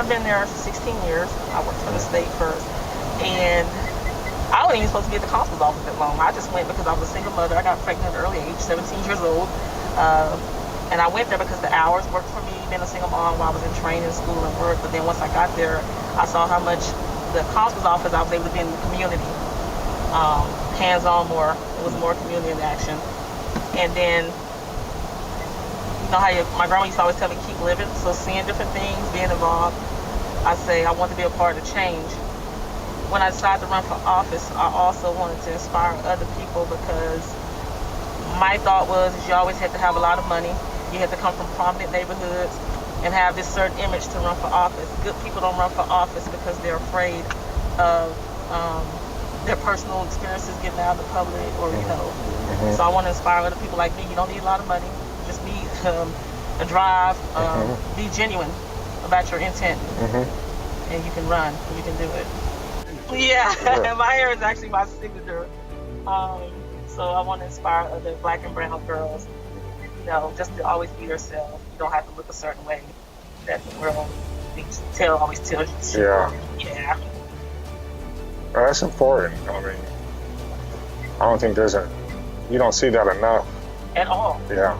I've been there 16 years. I worked for the state first, and I wasn't even supposed to be at the constable's office that long. I just went because I was a single mother. I got pregnant at an early age, 17 years old. And I went there because the hours worked for me, being a single mom while I was in training, school, and work. But then once I got there, I saw how much the constable's office, I was able to be in the community, hands-on more. It was more community action. And then, you know how my grandma used to always tell me, keep living. So seeing different things, being involved, I say I want to be a part of change. When I decided to run for office, I also wanted to inspire other people, because my thought was you always had to have a lot of money. You had to come from prominent neighborhoods and have this certain image to run for office. Good people don't run for office because they're afraid of their personal experiences getting out in the public, or you know. So I want to inspire other people like me. You don't need a lot of money. You just need a drive. Be genuine about your intent, and you can run. You can do it. Yeah, my hair is actually my signature. So I want to inspire other Black and brown girls, you know, just to always be yourself. You don't have to look a certain way that the world always tells you to. Yeah. Well, that's important. I mean, I don't think you don't see that enough. At all. Yeah.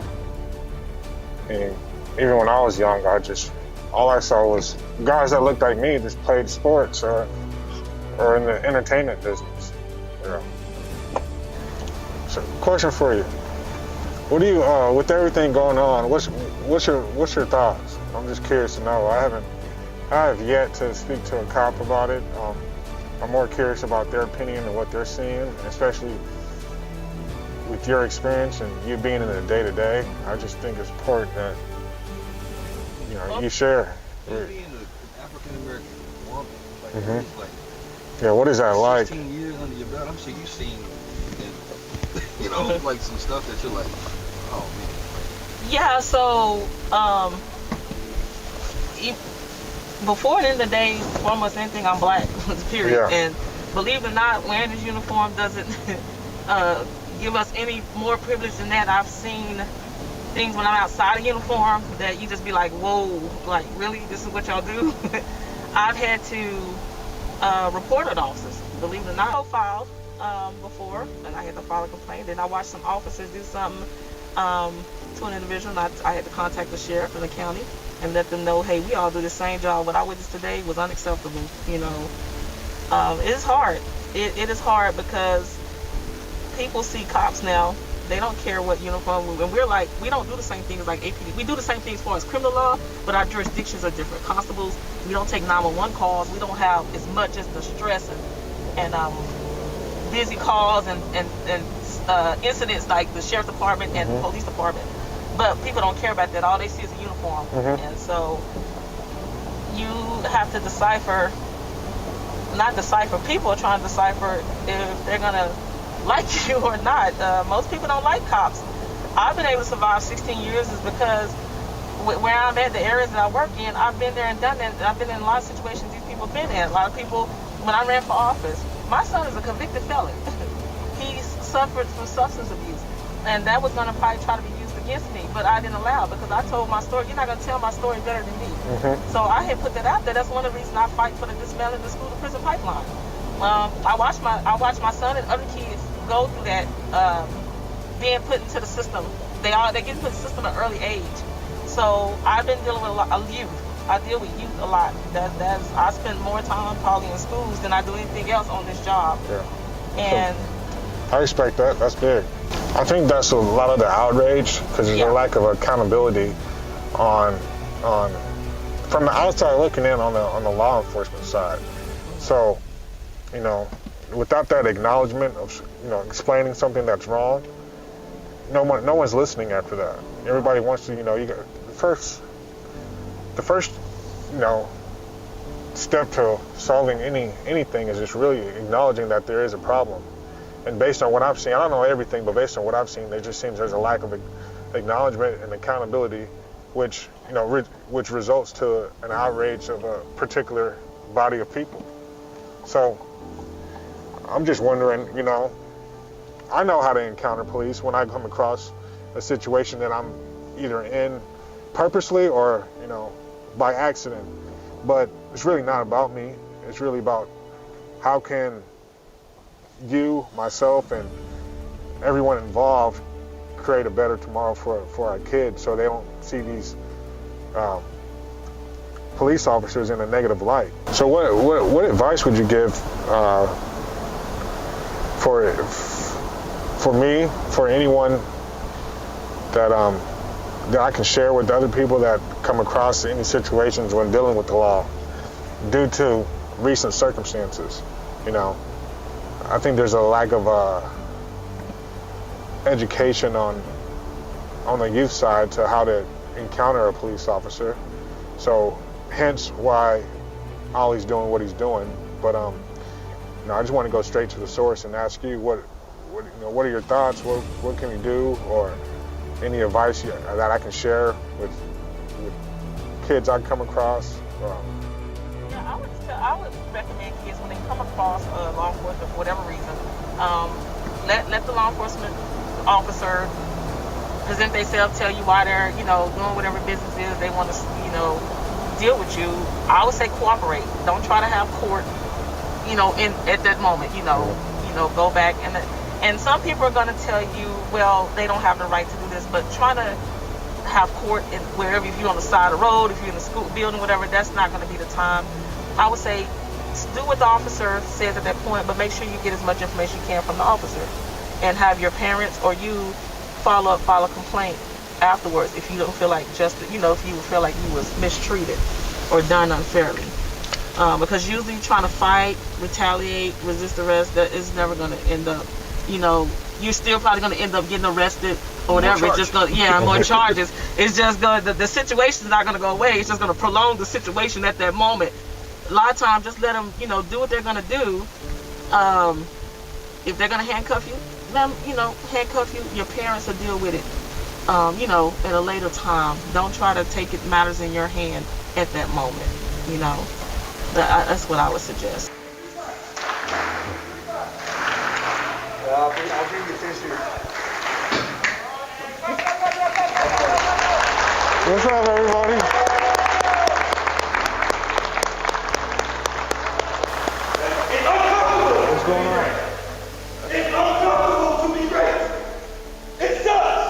I mean, even when I was young, all I saw was guys that looked like me just played sports or in the entertainment business. Yeah. So, question for you: what do you, with everything going on, what's your thoughts? I'm just curious to know. I have yet to speak to a cop about it. I'm more curious about their opinion and what they're seeing, especially with your experience and you being in the day-to-day. I just think it's important that you share. Being an African American woman, Yeah, what is that like? 16 years under your belt. I'm sure you've seen, like some stuff that you're like, oh man. Yeah, so before the end of the day, almost anything, I'm Black, period. Yeah. And believe it or not, wearing this uniform doesn't give us any more privilege than that. I've seen things when I'm outside of uniform that you just be like, whoa, like really, this is what y'all do? I've had to report an officers, believe it or not. I filed before, and I had to file a complaint. Then I watched some officers do something to an individual, and I had to contact the sheriff in the county and let them know, hey, we all do the same job. What I witnessed today was unacceptable. It is hard. It is hard because people see cops now. They don't care what uniform, and we're like, we don't do the same things like APD. We do the same things as far as criminal law, but our jurisdictions are different. Constables, we don't take 911 calls. We don't have as much as the stress and busy calls and incidents like the sheriff's department and the police department. But people don't care about that. All they see is a uniform. And so you have to people are trying to decipher if they're going to like you or not. Most people don't like cops. I've been able to survive 16 years is because where I'm at, the areas that I work in, I've been there and done that. I've been in a lot of situations these people have been in. A lot of people, when I ran for office, my son is a convicted felon. He suffered from substance abuse, and that was going to probably try to be used against me, but I didn't allow it because I told my story. You're not going to tell my story better than me. So I had put that out there. That's one of the reasons I fight for the dismantling the school to prison pipeline. I watched my son and other kids go through that, being put into the system. They get into the system at an early age. So I've been dealing with a lot of youth. I deal with youth a lot. I spend more time probably in schools than I do anything else on this job. Yeah. And I respect that. That's big. I think that's a lot of the outrage because there's a lack of accountability on from the outside looking in on the law enforcement side. So, without that acknowledgement of explaining something that's wrong, no one's listening after that. Everybody wants to, you got the first step to solving anything is just really acknowledging that there is a problem. And based on what I've seen, I don't know everything, but based on what I've seen, there just seems there's a lack of acknowledgement and accountability, which results to an outrage of a particular body of people. So I'm just wondering, I know how to encounter police when I come across a situation that I'm either in purposely or, by accident. But it's really not about me. It's really about how can you, myself, and everyone involved create a better tomorrow for our kids, so they don't see these police officers in a negative light. So what advice would you give for me, for anyone that I can share with other people that come across any situations when dealing with the law due to recent circumstances? You know, I think there's a lack of education on the youth side to how to encounter a police officer. So hence why Ollie's doing what he's doing. But I just want to go straight to the source and ask you what are your thoughts? What can we do, or any advice that I can share with kids I come across? Yeah, I would recommend kids when they come across law enforcement for whatever reason, let the law enforcement officer present themselves, tell you why they're doing whatever business is they want to deal with you. I would say cooperate. Don't try to have court at that moment. Go back and some people are going to tell you, well, they don't have the right to do this, but try to have court in wherever, if you're on the side of the road, if you're in the school building, whatever, that's not going to be the time. I would say do what the officer says at that point, but make sure you get as much information you can from the officer, and have your parents or you file a complaint afterwards if you don't feel like if you feel like you was mistreated or done unfairly. Because usually trying to fight, retaliate, resist arrest, that is never going to end up, you're still probably going to end up getting arrested or whatever. It's just going to, more charges. It's just going to, the situation's not going to go away. It's just going to prolong the situation at that moment. A lot of times, just let them, do what they're going to do. If they're going to handcuff you, let them, handcuff you. Your parents will deal with it, at a later time. Don't try to take matters in your hand at that moment, That's what I would suggest. I'll bring you tissue. What's up, everybody? What's going on? It's uncomfortable to be great. It sucks.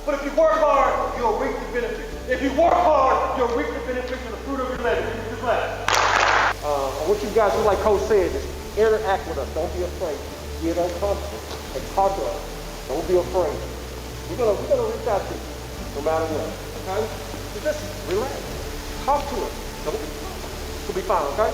But if you work hard, you'll reap the benefits. If you work hard, you'll reap the benefits of the fruit of your labor. Just laugh. I want you guys to, like Coach said, just interact with us. Don't be afraid. Get uncomfortable and talk to us. Don't be afraid. We're gonna reach out to you, no matter what. Okay? So just relax. Talk to us. Don't be, you'll be fine. Okay?